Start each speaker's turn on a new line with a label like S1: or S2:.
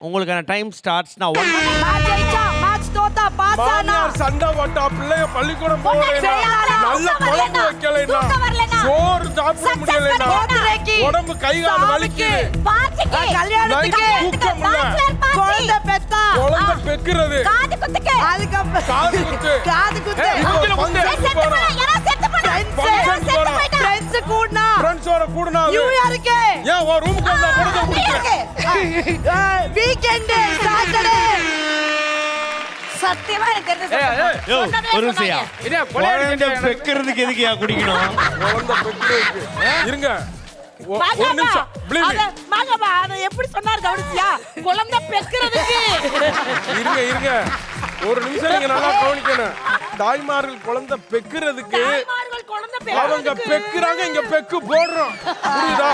S1: உங்களுக்கான time starts நான்
S2: மாமியார் சண்டை போட்டா பிள்ளைங்க பள்ளிக்கூடம் போகலைனா நல்ல குழம்பு வைக்கலைனா சோறு சாப்பிட முடியலைனா உடம்பு கை கால் வலிக்கு
S3: கல்யாணத்துக்கு
S2: தூக்கம் இல்ல
S3: குழந்தை பெத்தா
S2: குழந்தை பெக்குறது
S4: காது குத்துக்கு
S3: அதுக்கப்புறம்
S2: காது குத்து
S3: காது குத்து ஃப்ரெண்ட்ஸ் கூடனா
S2: ஃப்ரெண்ட்ஸோட கூடனா
S3: நியூ இயருக்கு
S2: ஏன் ஒரு ரூமுக்கு வந்தா கொடுக்க முடியல
S3: வீக்கெண்ட் சாட்டர்டே
S4: சத்தியமா எனக்கு
S1: யோ ஒரு நிமிஷம் குழந்தை பெக்கிறதுக்கு எதுக்குயா குடிக்கணும்
S2: குழந்தை பெக்குறதுக்கு இருங்க ஒரு நிமிஷம் ப்ளீஸ்
S3: மகபா அத எப்படி சொன்னார் கவனிச்சியா குழந்தை பெக்கிறதுக்கு
S2: இருங்க ஒரு நிமிஷம் நீங்க நல்லா கவனிக்கணும் தாய்மார்கள் குழந்தை பெக்குறதுக்கு
S3: தாய்மார்கள் குழந்தை
S2: அவங்க பெக்குறாங்க இங்க பெக்கு போடுறோம் புரியுதா